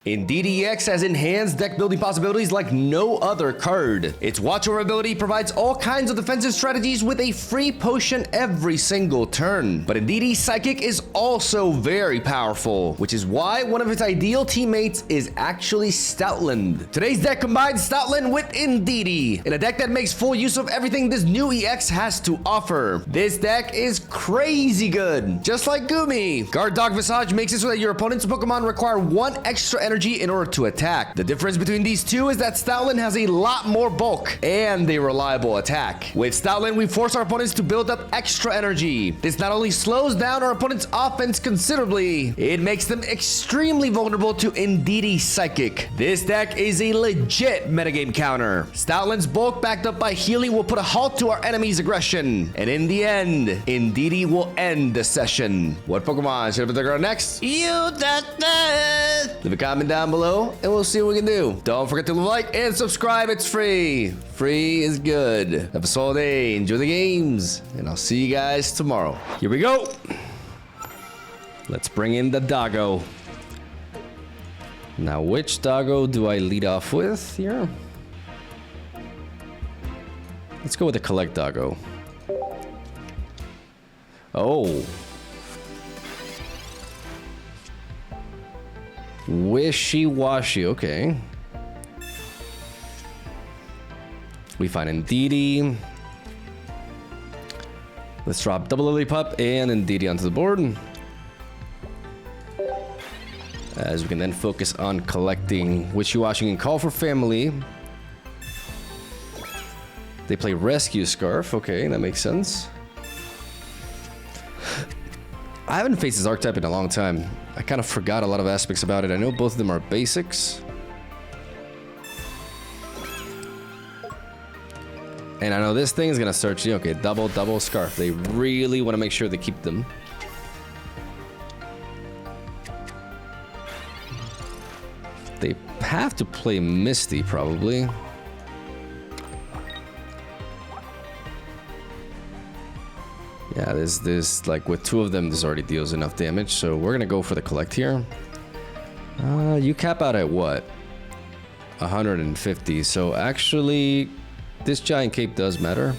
Indeed EX has enhanced deck building possibilities like no other card. Its Watchover ability provides all kinds of defensive strategies with a free potion every single turn. But Indeed's Psychic is also very powerful, which is why one of its ideal teammates is actually Stoutland. Today's deck combines Stoutland with Indeed in a deck that makes full use of everything this new EX has to offer. This deck is crazy good, just like Gumi. Guard Dog Visage makes it so that your opponent's Pokemon require 1 extra energy in order to attack. The difference between these two is that Stoutland has a lot more bulk and a reliable attack. With Stoutland, we force our opponents to build up extra energy. This not only slows down our opponent's offense considerably, it makes them extremely vulnerable to Indeed's Psychic. This deck is a legit metagame counter. Stoutland's bulk backed up by healing will put a halt to our enemy's aggression, and in the end, Indeed will end the session. What Pokemon should I put the girl next? You leave a comment down below and we'll see what we can do. Don't forget to like and subscribe. It's free. Free is good. Have a solid day. Enjoy the games. And I'll see you guys tomorrow. Here we go. Let's bring in the doggo. Now, which doggo do I lead off with here? Let's go with the collect doggo. Oh. Wishiwashi, okay. We find Indeedee. Let's drop double Lillipup and Indeedee onto the board. As we can then focus on collecting Wishiwashi and Call for Family. They play Rescue Scarf, okay, that makes sense. I haven't faced this archetype in a long time. I kind of forgot a lot of aspects about it. I know both of them are basics. And I know this thing is going to search, okay, double Scarf. They really want to make sure they keep them. They have to play Misty, probably. Yeah, there's like with 2 of them, this already deals enough damage. So we're gonna go for the collect here. You cap out at what? 150. So actually, this giant cape does matter.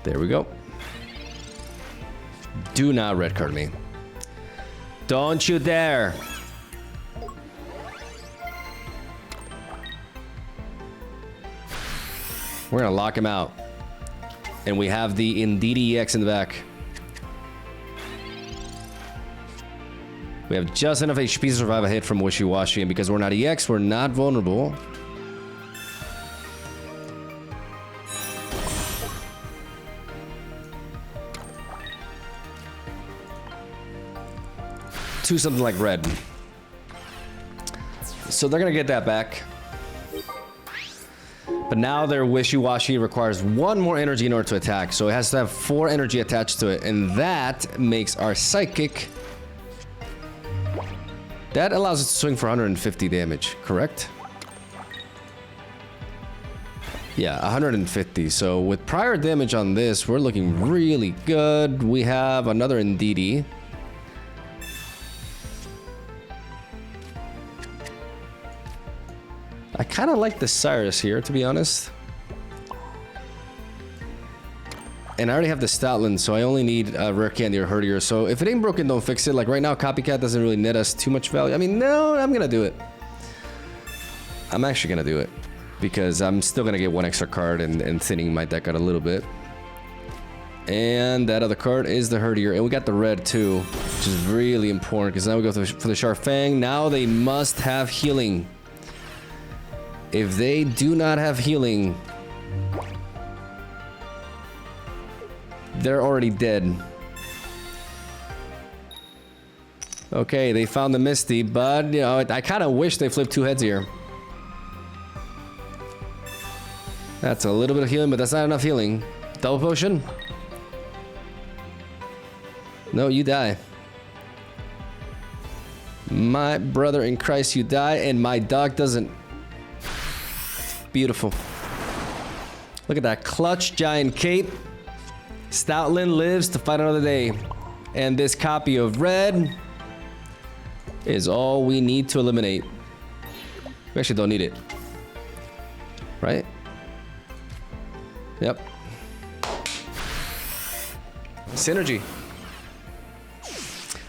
There we go. Do not red card me. Don't you dare. We're gonna lock him out. And we have the Indeed EX in the back. We have just enough HP to survive a hit from Wishiwashi, and because we're not EX, we're not vulnerable. To something like red. So they're gonna get that back. But now their Wishiwashi requires 1 more energy in order to attack. So it has to have 4 energy attached to it. And that makes our Psychic... That allows it to swing for 150 damage, correct? Yeah, 150. So with prior damage on this, we're looking really good. We have another Indeedee. I kind of like the Cyrus here, to be honest. And I already have the Stoutland, so I only need Rare Candy or Herdier. So if it ain't broken, don't fix it. Like right now, Copycat doesn't really net us too much value. I mean, no, I'm going to do it. I'm actually going to do it. Because I'm still going to get 1 extra card and thinning my deck out a little bit. And that other card is the Herdier. And we got the red too, which is really important. Because now we go for the Sharp Fang. Now they must have healing. If they do not have healing, they're already dead. Okay, they found the Misty, but you know, I kind of wish they flipped 2 heads here. That's a little bit of healing, but that's not enough healing. Double potion? No, you die. My brother in Christ, you die, and my dog doesn't. Beautiful. Look at that clutch giant cape. Stoutland lives to fight another day. And this copy of red is all we need to eliminate. We actually don't need it. Right? Yep. Synergy.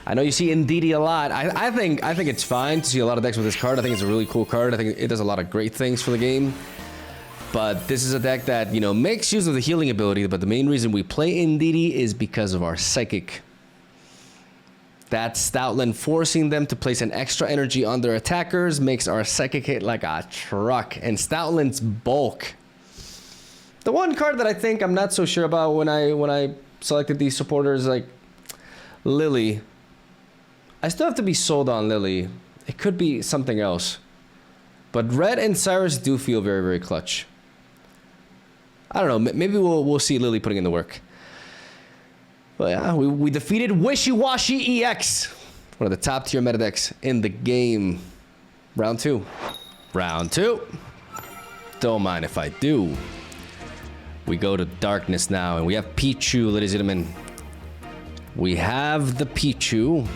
I know you see Indeedee a lot. I think it's fine to see a lot of decks with this card. I think it's a really cool card. I think it does a lot of great things for the game. But this is a deck that, you know, makes use of the healing ability. But the main reason we play Indeedee is because of our Psychic. That Stoutland forcing them to place an extra energy on their attackers makes our Psychic hit like a truck. And Stoutland's bulk. The one card that I think I'm not so sure about when I selected these supporters, like Lily. I still have to be sold on Lily. It could be something else. But Red and Cyrus do feel very, very clutch. I don't know. Maybe we'll see Lily putting in the work. But yeah, we defeated Wishiwashi EX. One of the top tier meta decks in the game. Round 2. Round 2. Don't mind if I do. We go to darkness now, and we have Pichu, ladies and gentlemen. We have the Pichu.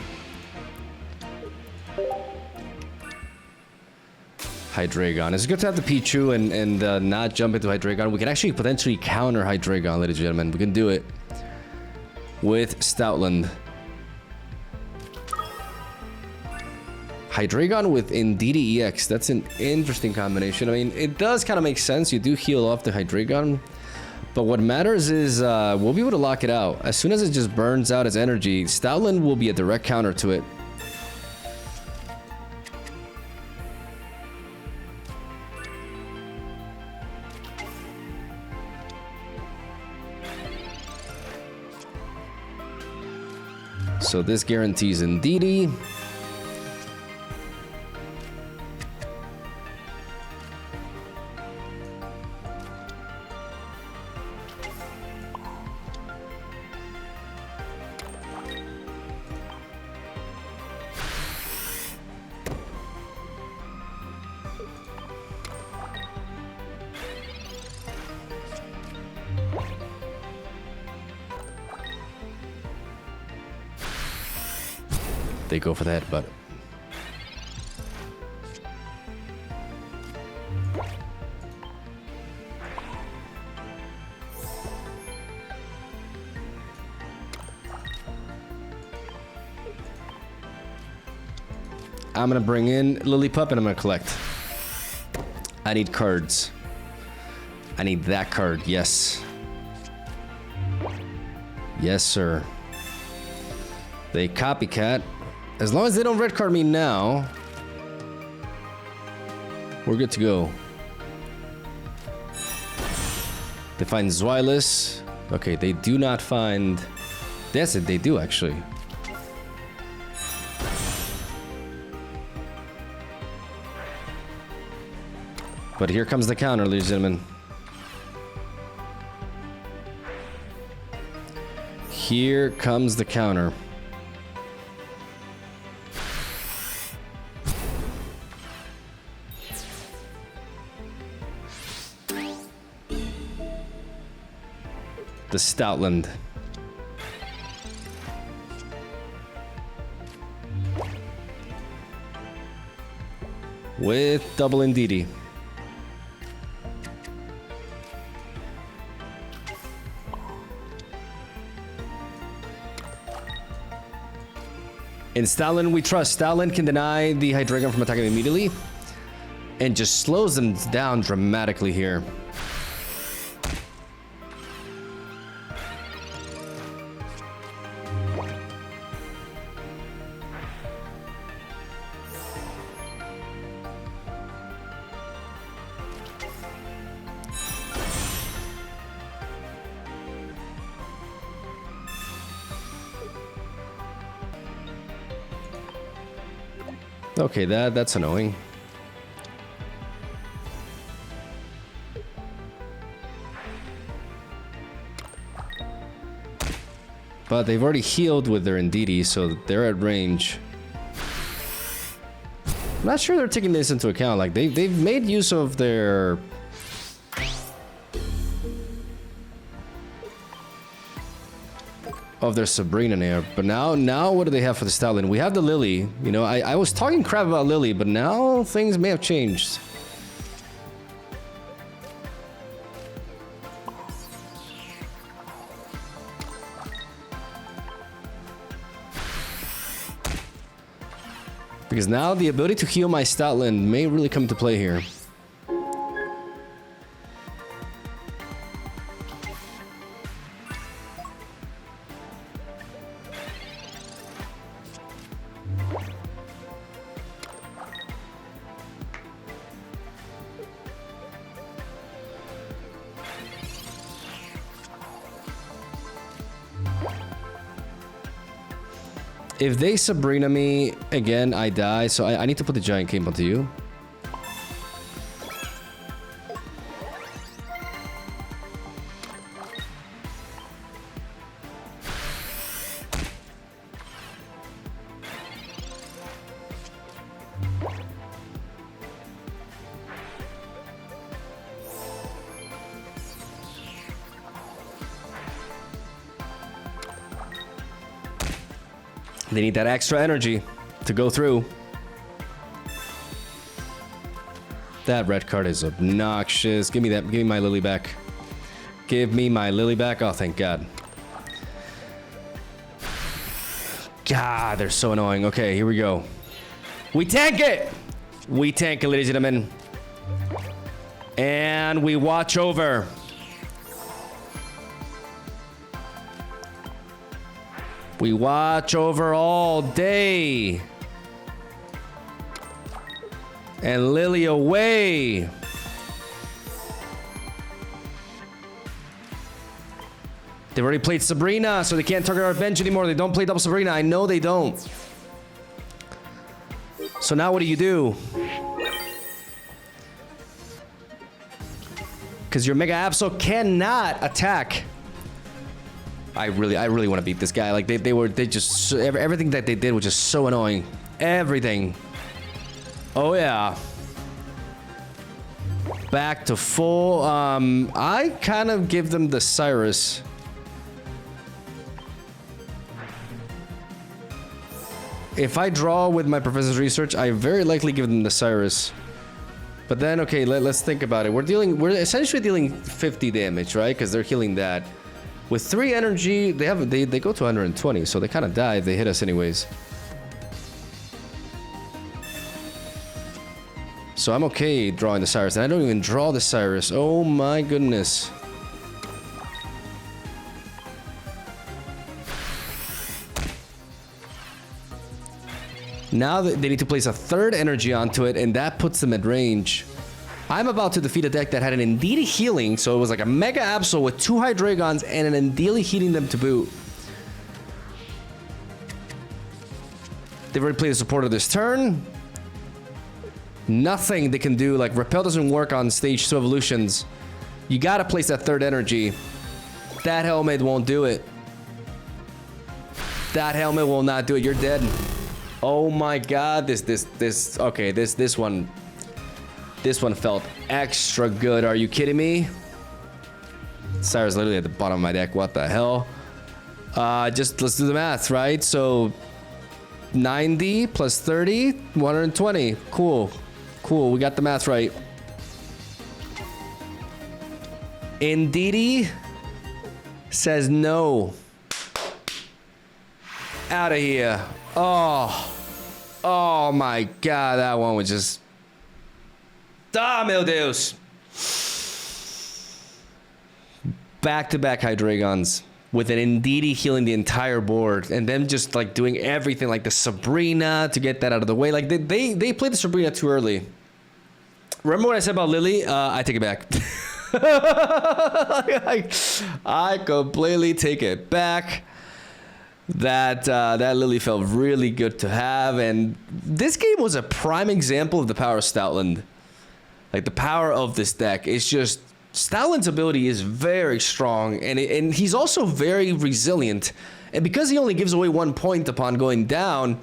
Hydreigon. It's good to have the Pichu and not jump into Hydreigon. We can actually potentially counter Hydreigon, ladies and gentlemen. We can do it with Stoutland. Hydreigon with Indeedee EX. That's an interesting combination. I mean, it does kind of make sense. You do heal off the Hydreigon. But what matters is we'll be able to lock it out. As soon as it just burns out its energy, Stoutland will be a direct counter to it. So this guarantees Indeedee. They go for the headbutt. I'm gonna bring in Lillipup and I'm gonna collect. I need cards. I need that card, yes. Yes, sir. They copycat. As long as they don't red card me now, we're good to go. They find Zweilous. Okay, they do not find... That's it, they do actually. But here comes the counter, ladies and gentlemen. Here comes the counter. The Stoutland. With double Indeedee. In Stoutland we trust. Stoutland can deny the Hydreigon from attacking immediately and just slows them down dramatically here. Okay, that's annoying. But they've already healed with their Indeedee, so they're at range. I'm not sure they're taking this into account. Like they've made use of their of their Sabrina there. But now what do they have for the Stoutland? We have the Lily. You know, I was talking crap about Lily, but now things may have changed. Because now the ability to heal my Stoutland may really come into play here. If they Sabrina me again, I die. So I need to put the giant cape onto you. They need that extra energy to go through. That red card is obnoxious. Give me that. Give me my Lily back. Give me my Lily back. Oh, thank God. God, they're so annoying. Okay, here we go. We tank it. We tank it, ladies and gentlemen. And we watch over. We watch over all day. And Lily away. They've already played Sabrina, so they can't target our bench anymore. They don't play double Sabrina. I know they don't. So now what do you do? Because your Mega Absol cannot attack. I really want to beat this guy. Like they just everything that they did was just so annoying. Everything. Oh yeah. Back to full. I kind of give them the Cyrus. If I draw with my professor's research, I very likely give them the Cyrus. But then, okay, let's think about it. We're essentially dealing 50 damage, right? Because they're healing that. With 3 energy, they go to 120, so they kind of die if they hit us anyways. So I'm okay drawing the Cyrus, and I don't even draw the Cyrus. Oh my goodness. Now they need to place a 3rd energy onto it, and that puts them at range. I'm about to defeat a deck that had an Indeedee healing, so it was like a Mega Absol with 2 Hydreigons and an Indeedee healing them to boot. They've already played the supporter this turn. Nothing they can do. Like, Repel doesn't work on stage 2 evolutions. You gotta place that 3rd energy. That helmet won't do it. That helmet will not do it. You're dead. Oh my God, okay, this one felt extra good. Are you kidding me? Cyrus literally at the bottom of my deck. What the hell? Just let's do the math, right? So 90 plus 30, 120. Cool. Cool, we got the math right. Indeedee says no. Out of here. Oh my God, that one was just... Ah, meu Deus. Back-to-back Hydreigons with an Indeedee healing the entire board, and them just like doing everything like the Sabrina to get that out of the way. Like they played the Sabrina too early. Remember what I said about Lily? I take it back. I completely take it back. That Lily felt really good to have, and this game was a prime example of the power of Stoutland. Like the power of this deck is just Stoutland's ability is very strong, and he's also very resilient. And because he only gives away 1 point upon going down,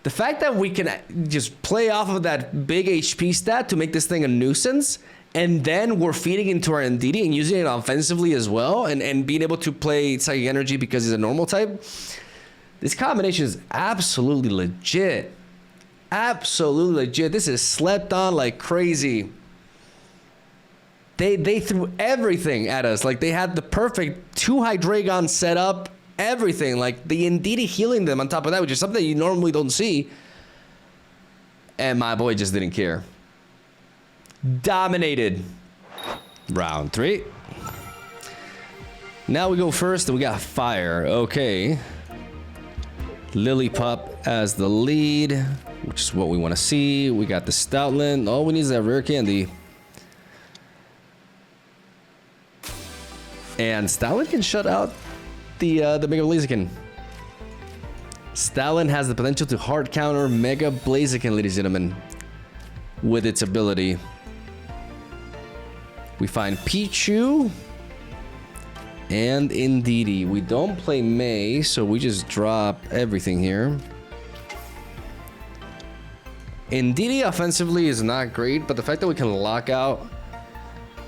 the fact that we can just play off of that big HP stat to make this thing a nuisance and then we're feeding into our Ndidi and using it offensively as well, and being able to play Psychic Energy because he's a normal type. This combination is absolutely legit. Absolutely legit. This is slept on like crazy. They threw everything at us. Like, they had the perfect 2 Hydreigon set up, everything. Like, the Ndidi healing them on top of that, which is something you normally don't see. And my boy just didn't care. Dominated. Round 3. Now we go first, and we got fire. Okay. Lillipup as the lead, which is what we want to see. We got the Stoutland. All we need is that rare candy. And Stoutland can shut out the Mega Blaziken. Stoutland has the potential to hard counter Mega Blaziken, ladies and gentlemen, with its ability. We find Pichu and Ndidi. We don't play May, so we just drop everything here. Ndidi offensively is not great, but the fact that we can lock out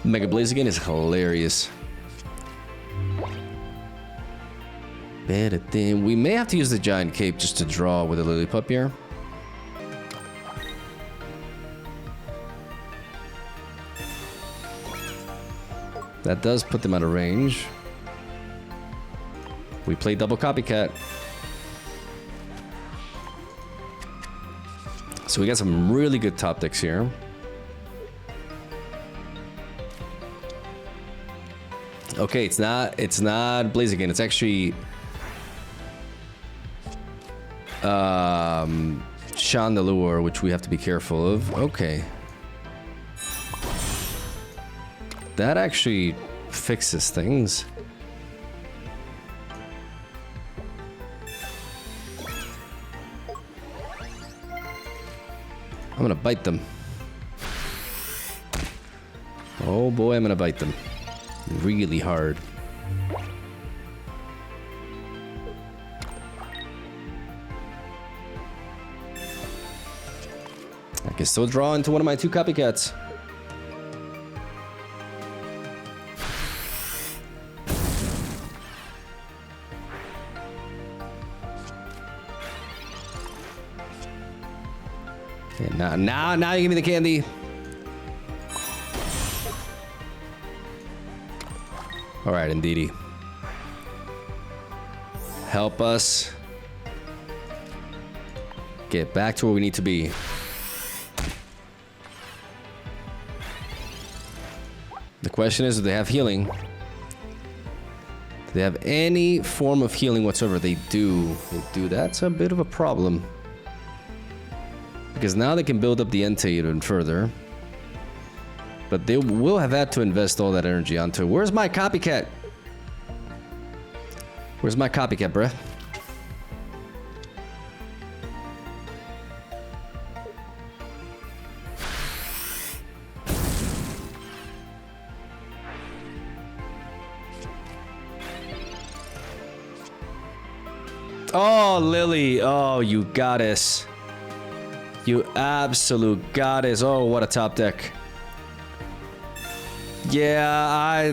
Mega Blaziken is hilarious. We may have to use the Giant Cape just to draw with a Lillipup here. That does put them out of range. We play double Copycat. So we got some really good top decks here. Okay, it's not Blaziken. It's actually Chandelure, which we have to be careful of. Okay. That actually fixes things. I'm gonna bite them. Oh boy, I'm gonna bite them. Really hard. I can still draw into one of my 2 Copycats. Okay, now you give me the candy. All right, Ndidi. Help us get back to where we need to be. The question is, do they have healing? Do they have any form of healing whatsoever? They do. They do. That's a bit of a problem. Because now they can build up the Entei even further. But they will have had to invest all that energy onto it. Where's my Copycat? Where's my Copycat, bruh? Oh, Lily. Oh, you goddess. You absolute goddess. Oh, what a top deck. Yeah,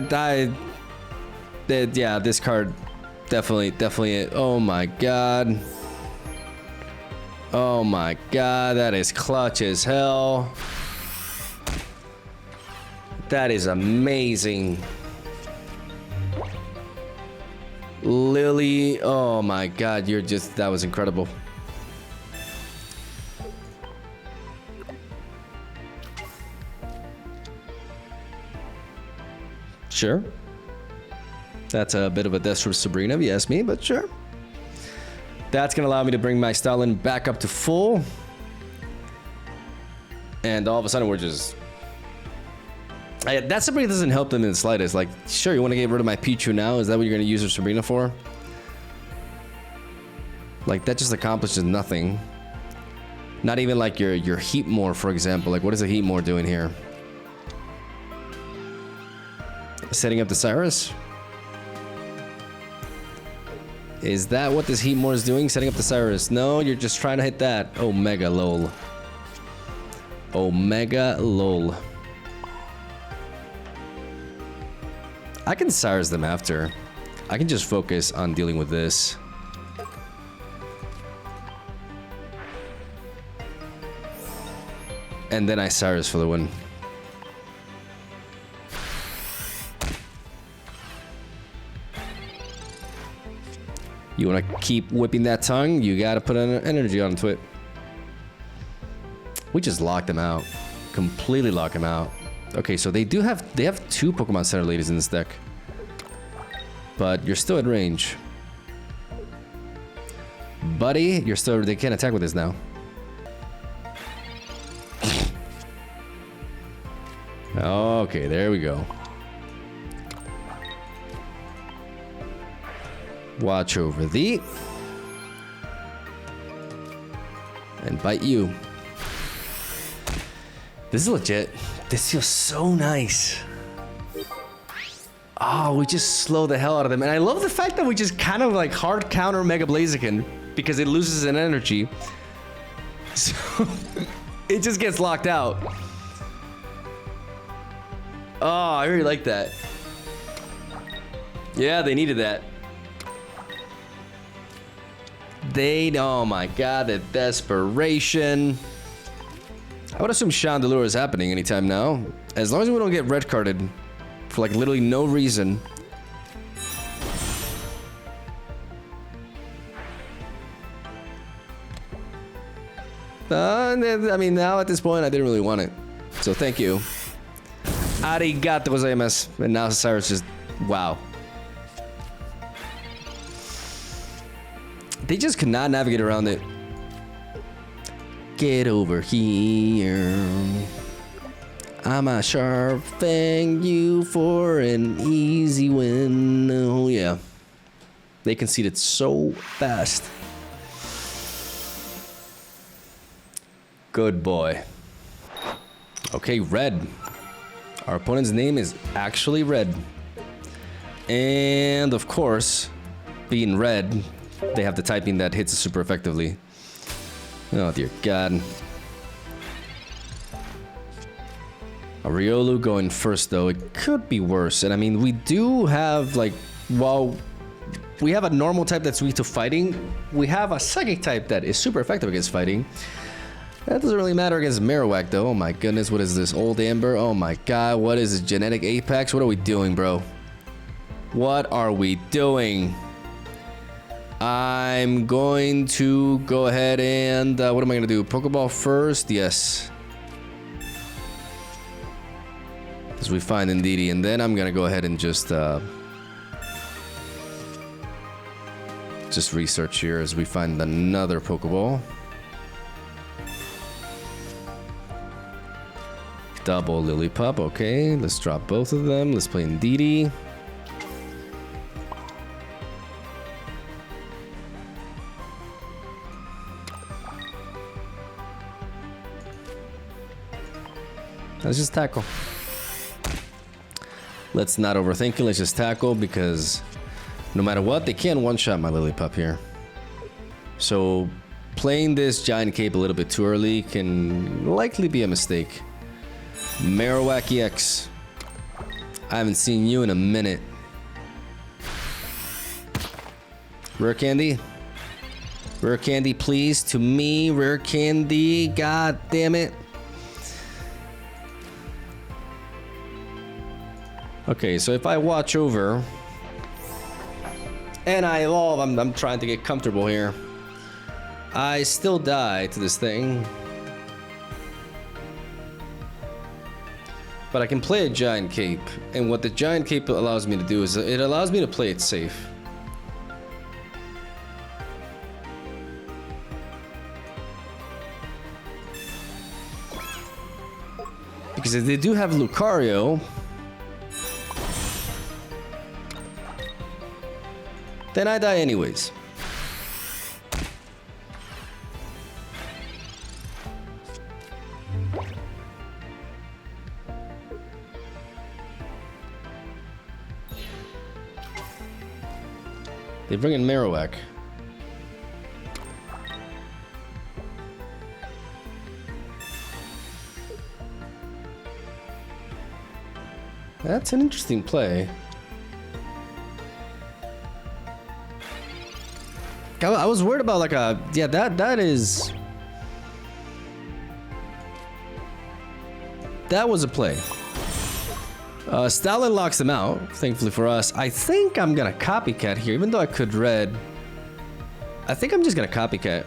yeah, this card definitely. Oh my god. Oh my god, that is clutch as hell. That is amazing. Lily, oh my god, that was incredible. Sure. That's a bit of a death from Sabrina, if you ask me, but sure. That's going to allow me to bring my Stoutland back up to full. And all of a sudden, we're just... that Sabrina doesn't help them in the slightest. Like, sure, you want to get rid of my Pichu now? Is that what you're going to use your Sabrina for? Like, that just accomplishes nothing. Not even like your Heatmore, for example. Like, what is a Heatmore doing here? Setting up the Cyrus? Is that what this Heatmore is doing? Setting up the Cyrus? No, you're just trying to hit that. Omega lol. Omega lol. I can Cyrus them after. I can just focus on dealing with this. And then I Cyrus for the win. You want to keep whipping that tongue? You got to put an energy onto it. We just locked them out. Completely lock them out. Okay, so they have 2 Pokemon Center Ladies in this deck. But you're still at range. Buddy, they can't attack with this now. Okay, there we go. Watch over thee. And bite you. This is legit. This feels so nice. Oh, we just slow the hell out of them. And I love the fact that we just kind of like hard counter Mega Blaziken because it loses an energy. So it just gets locked out. Oh, I really like that. Yeah, they needed that. Oh my god, the desperation. I would assume Chandelure is happening anytime now. As long as we don't get red carded for like literally no reason. I mean, now at this point, I didn't really want it. So thank you. Arigato gozaimasu. And now Cyrus just, wow. They just cannot navigate around it. Get over here. I'm a sharp thing, you for an easy win. Oh yeah. They conceded so fast. Good boy. Okay, red. Our opponent's name is actually Red. And of course, being red, they have the typing that hits it super effectively. Oh dear god. A Riolu going first though, it could be worse. And I mean, we do have like, while we have a normal type that's weak to fighting, we have a psychic type that is super effective against fighting. That doesn't really matter against Marowak though. Oh my goodness, what is this? Old Amber? Oh my god, what is this? Genetic Apex? What are we doing, bro? What are we doing? I'm going to go ahead and... what am I going to do? Pokeball first? Yes. As we find Indeedee. And then I'm going to go ahead and just research here as we find another Pokeball. Double Lillipup. Okay, let's drop both of them. Let's play Indeedee. Let's just tackle. Let's not overthink it. Let's just tackle because no matter what, they can't one-shot my Lillipup here. So playing this Giant Cape a little bit too early can likely be a mistake. Marowak EX. I haven't seen you in a minute. Rare Candy. Rare Candy, please. To me, Rare Candy. God damn it. Okay, so if I watch over and I evolve, I'm trying to get comfortable here. I still die to this thing. But I can play a Giant Cape, and what the Giant Cape allows me to do is it allows me to play it safe. Because if they do have Lucario, then I die anyways. They bring in Marowak. That's an interesting play. Like I was worried about like a yeah that was a play. Stoutland locks them out, thankfully for us. I think I'm gonna copycat here, even though I could red. I think I'm just gonna copycat.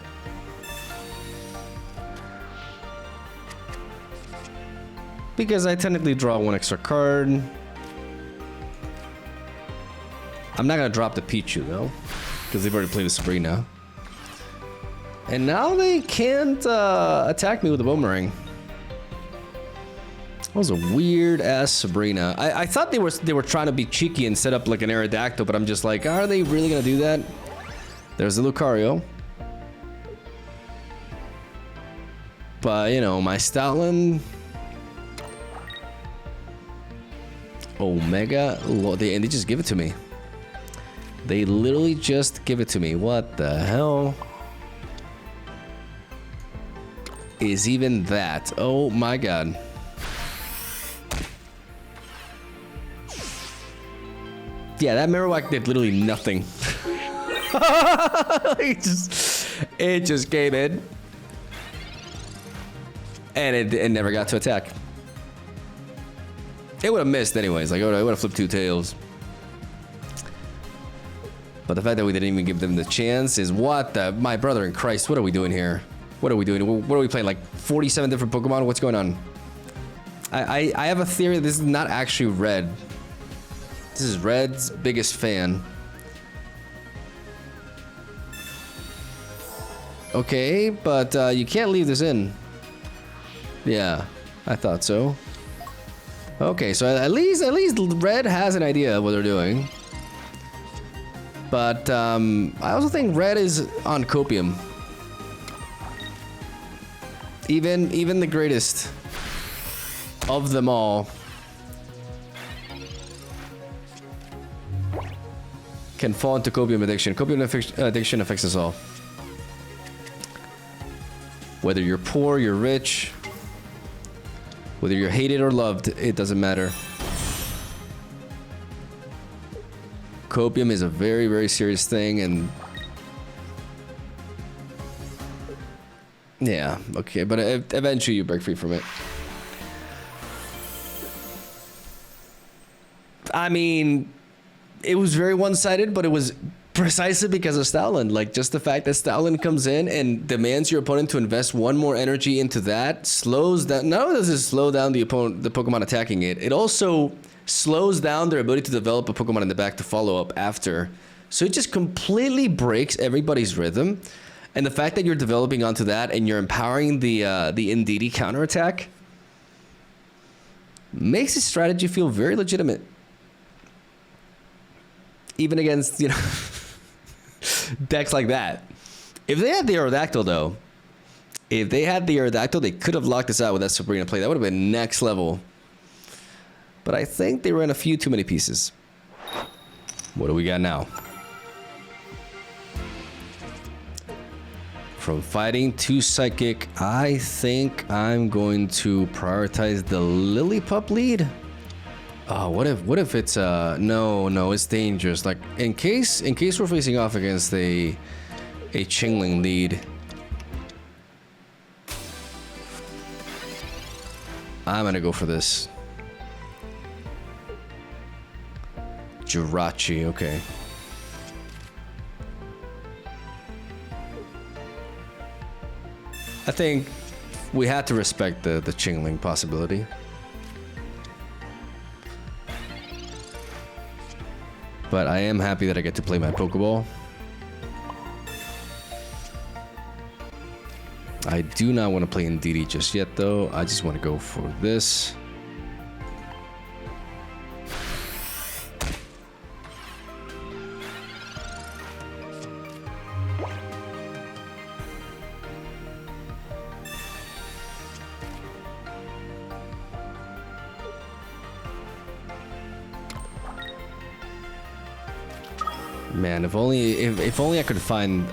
Because I technically draw one extra card. I'm not gonna drop the Pichu though, because they've already played the Sabrina. And now they can't attack me with a boomerang. That was a weird ass Sabrina. I thought they were trying to be cheeky and set up like an Aerodactyl, but I'm just like, are they really gonna do that? There's the Lucario. But you know, my Stoutland. Omega, and they just give it to me. They literally just give it to me. What the hell is even that? Oh my god. Yeah, that Marowak did literally nothing. it just came in. And it never got to attack. It would have missed anyways. Like, it would have flipped two tails. But the fact that we didn't even give them the chance is what the... My brother in Christ, what are we doing here? What are we doing? What are we playing? Like 47 different Pokemon? What's going on? I have a theory that this is not actually Red. This is Red's biggest fan. Okay, but you can't leave this in. Yeah, I thought so. Okay, so at least Red has an idea of what they're doing. But I also think Red is on Copium. Even the greatest of them all can fall into Copium addiction. Copium addiction affects us all. Whether you're poor, you're rich, whether you're hated or loved, it doesn't matter. Copium is a very, very serious thing, and yeah, okay, but eventually you break free from it. I mean, it was very one-sided, but it was precisely because of Stoutland. Like, just the fact that Stoutland comes in and demands your opponent to invest one more energy into that slows down. Not only does it slow down the Pokemon attacking it, it also slows down their ability to develop a Pokemon in the back to follow up after. So it just completely breaks everybody's rhythm. And the fact that you're developing onto that and you're empowering the Indeedee counterattack makes this strategy feel very legitimate. Even against, you know, decks like that. If they had the Aerodactyl, though, they could have locked this out with that Sabrina play. That would have been next level. But I think they ran a few too many pieces. What do we got now? From fighting to psychic, I think I'm going to prioritize the Lillipup lead. Oh, what if it's no, it's dangerous. Like in case we're facing off against a Chingling lead, I'm gonna go for this. Jirachi, okay. I think we had to respect the Chingling possibility. But I am happy that I get to play my Pokeball. I do not want to play Indeedee just yet, though. I just want to go for this. Man, if only I could find.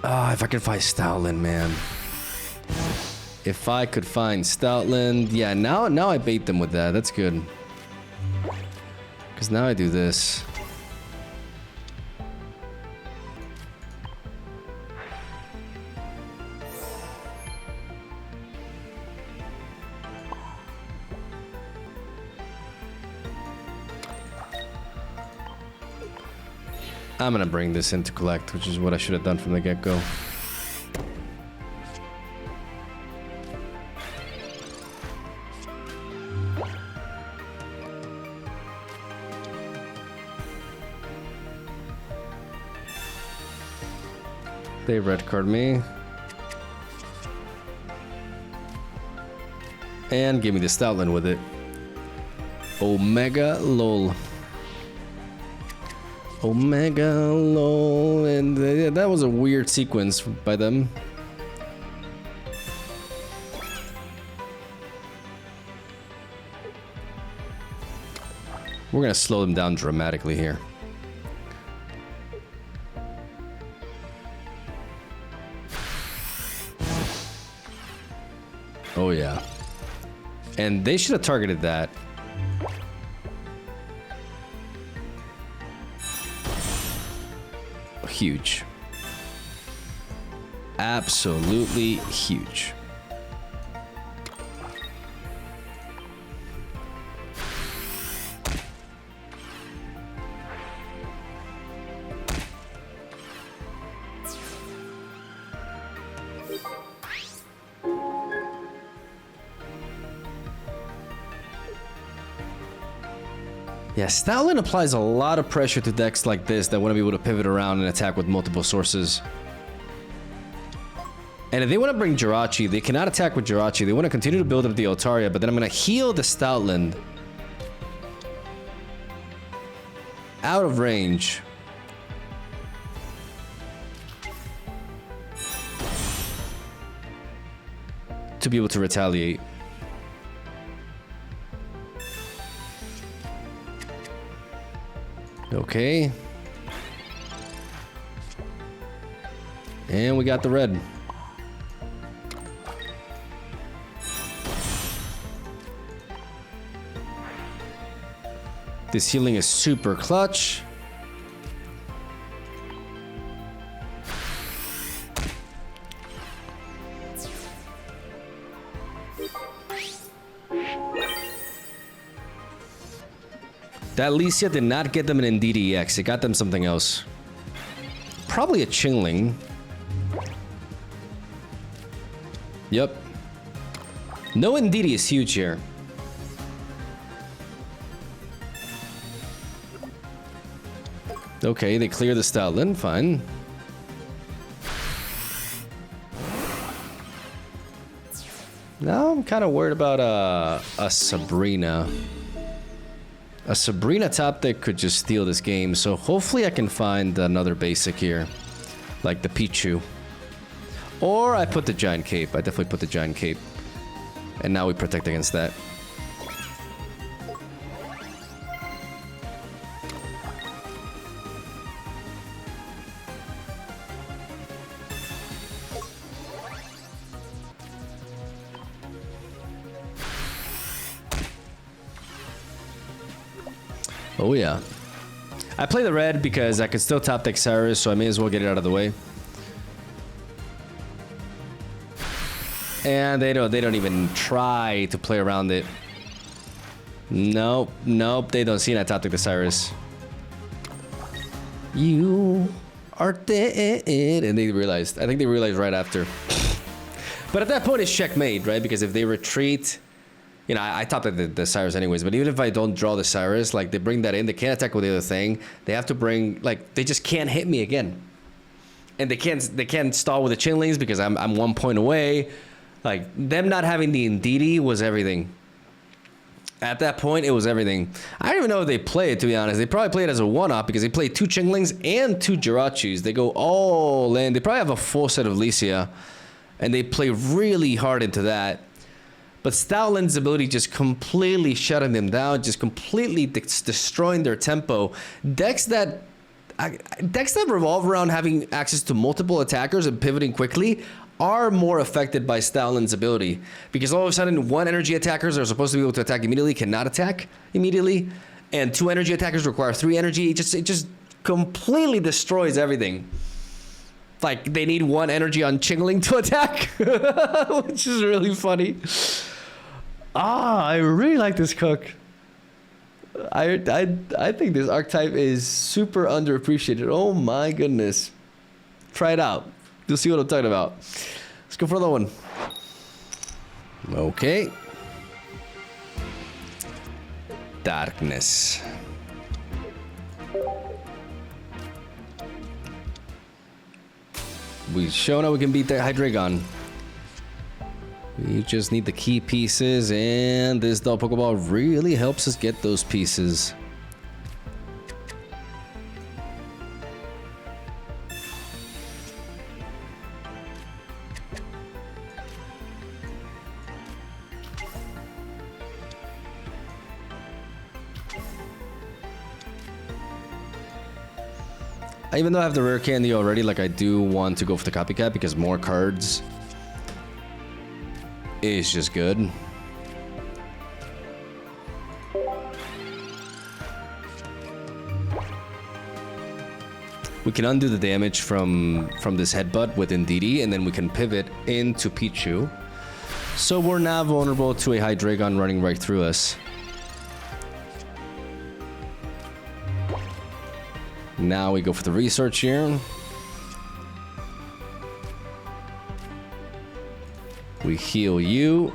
If I could find Stoutland, man. If I could find Stoutland, yeah. Now I bait them with that. That's good. Because now I do this. I'm gonna bring this in to collect, which is what I should have done from the get-go. They red card me. And give me the Stoutland with it. Omega lol. Omega lol. And that was a weird sequence by them. We're gonna slow them down dramatically here. Oh yeah. And they should have targeted that. Huge. Absolutely huge. Yeah, Stoutland applies a lot of pressure to decks like this that want to be able to pivot around and attack with multiple sources. And if they want to bring Jirachi, they cannot attack with Jirachi. They want to continue to build up the Altaria, but then I'm going to heal the Stoutland out of range. To be able to retaliate. Okay. And we got the red. This healing is super clutch. That Licia did not get them an NDDX. It got them something else. Probably a Chingling. Yep. No Ndidi is huge here. Okay, they clear the Stoutland. Fine. Now I'm kind of worried about a Sabrina. A Sabrina top deck could just steal this game, so hopefully I can find another basic here. Like the Pichu. Or I put the Giant Cape. I definitely put the Giant Cape. And now we protect against that. Oh yeah. I play the red because I could still top deck Cyrus, so I may as well get it out of the way. And they don't even try to play around it. Nope, nope, they don't see that top deck the Cyrus. You are dead. And they realized. I think they realized right after. But at that point it's checkmate, right? Because if they retreat, you know, I top deck the Cyrus anyways, but even if I don't draw the Cyrus, like, they bring that in, they can't attack with the other thing. They have to bring, like, they just can't hit me again. And they can't stall with the Chinlings because I'm 1 point away. Like, them not having the Ndidi was everything. At that point, it was everything. I don't even know if they play it, to be honest. They probably play it as a one-up because they play 2 Chinglings and 2 Jirachis. They go all in. They probably have a full set of Licia. And they play really hard into that. But Stoutland's ability just completely shutting them down, just completely destroying their tempo. Decks that revolve around having access to multiple attackers and pivoting quickly are more affected by Stoutland's ability. Because all of a sudden, 1 energy attackers are supposed to be able to attack immediately, cannot attack immediately. And 2 energy attackers require 3 energy. It just completely destroys everything. Like, they need 1 energy on Chingling to attack, which is really funny. Ah, I really like this cook. I think this archetype is super underappreciated. Oh my goodness. Try it out. You'll see what I'm talking about. Let's go for another one. Okay. Darkness. We've shown how we can beat the Hydreigon. We just need the key pieces, and this Dull Pokeball really helps us get those pieces. Even though I have the rare candy already, like I do want to go for the copycat because more cards is just good. We can undo the damage from this headbutt with Indeedee, and then we can pivot into Pichu. So we're now vulnerable to a Hydreigon running right through us. Now we go for the research here. We heal you.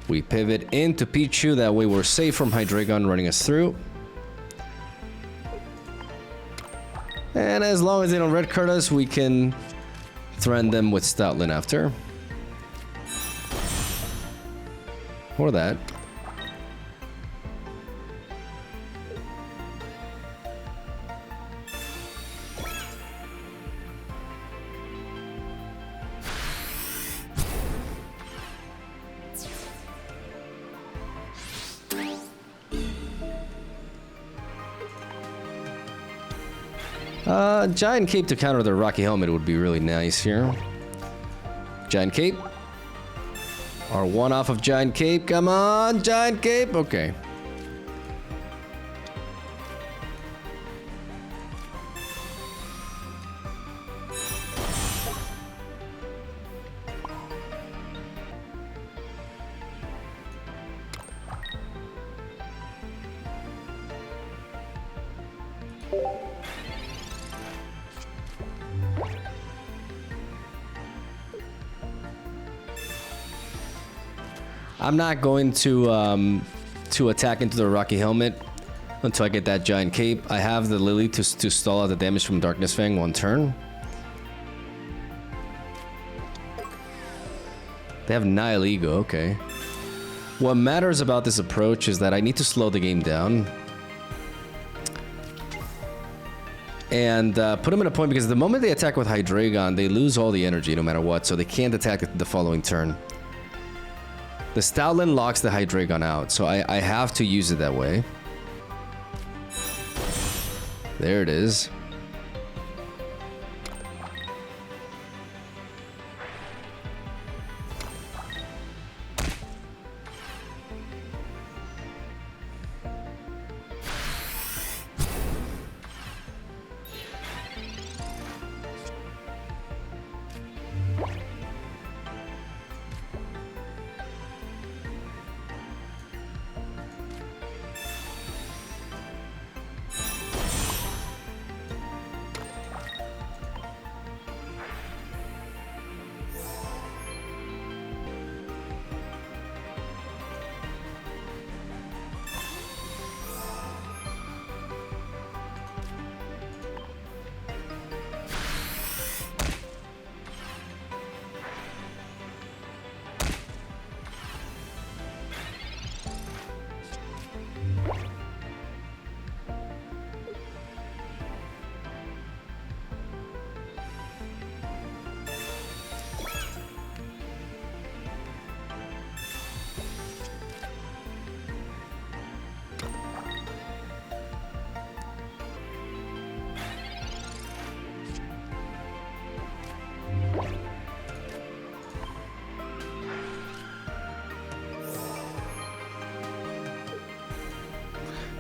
We pivot into Pichu, that way we're safe from Hydreigon running us through. And as long as they don't red card us, we can threaten them with Stoutland after. Or that. Giant Cape to counter the Rocky Helmet would be really nice here. Giant Cape. Or one off of Giant Cape. Come on, Giant Cape. Okay. I'm not going to attack into the Rocky Helmet until I get that Giant Cape. I have the Lily to stall out the damage from Darkness Fang one turn. They have Nihil Ego, okay. What matters about this approach is that I need to slow the game down. And put them in a point, because the moment they attack with Hydreigon, they lose all the energy no matter what, so they can't attack the following turn. The Stoutland locks the Hydreigon out, so I have to use it that way. There it is.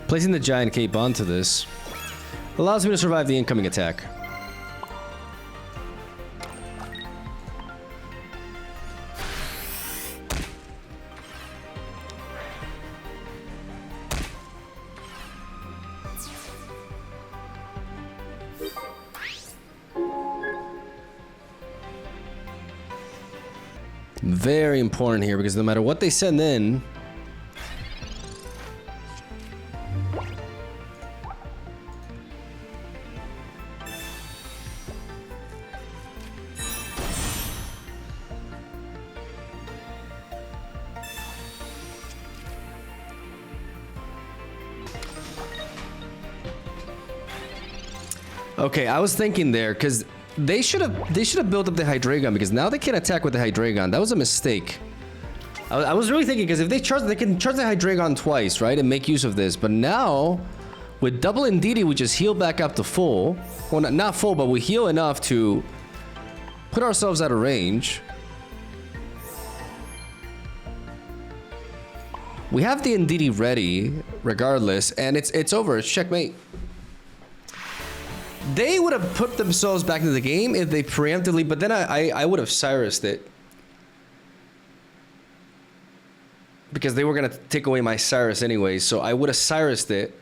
Placing the Giant Cape onto this allows me to survive the incoming attack. Very important here because no matter what they send in, okay, I was thinking there because they should have built up the Hydreigon because now they can attack with the Hydreigon. That was a mistake. I was really thinking because if they can charge the Hydreigon twice, right, and make use of this. But now with double Indeedee, we just heal back up to full. Well, not full, but we heal enough to put ourselves out of range. We have the Indeedee ready, regardless, and it's over. It's checkmate. They would have put themselves back into the game if they preemptively, but then I would have Cyrused it. Because they were going to take away my Cyrus anyway, so I would have Cyrused it.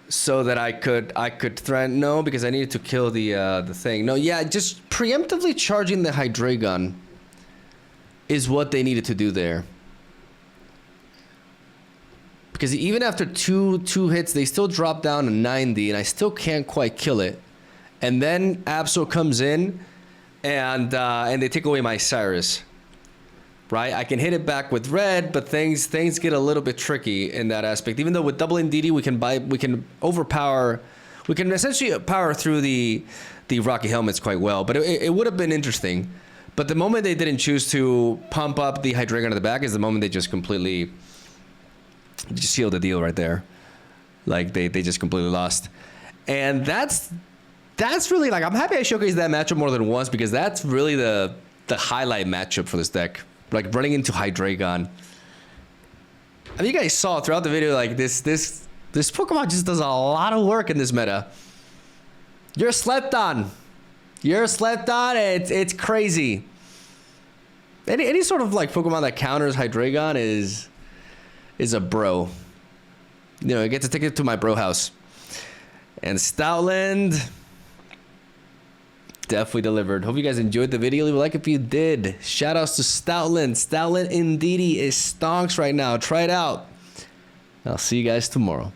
So that I could threaten, no, because I needed to kill the thing. No, yeah, just preemptively charging the Hydreigon is what they needed to do there. Because even after two hits, they still drop down to 90, and I still can't quite kill it. And then Absol comes in, and they take away my Cyrus. Right? I can hit it back with red, but things get a little bit tricky in that aspect. Even though with double Indeedee, we can overpower, we can essentially power through the Rocky Helmets quite well. But it would have been interesting. But the moment they didn't choose to pump up the Hydreigon at the back is the moment they just completely just sealed the deal right there. Like they just completely lost. And that's really, like, I'm happy I showcased that matchup more than once because that's really the highlight matchup for this deck. Like running into Hydreigon. I mean, you guys saw throughout the video, like this Pokemon just does a lot of work in this meta. You're slept on. You're slept on. It's crazy. Any sort of like Pokemon that counters Hydreigon is a bro. You know, I get to take it to my bro house. And Stoutland definitely delivered. Hope you guys enjoyed the video. Leave a like if you did. Shout outs to Stoutland. Stoutland Indeedee is stonks right now. Try it out. I'll see you guys tomorrow.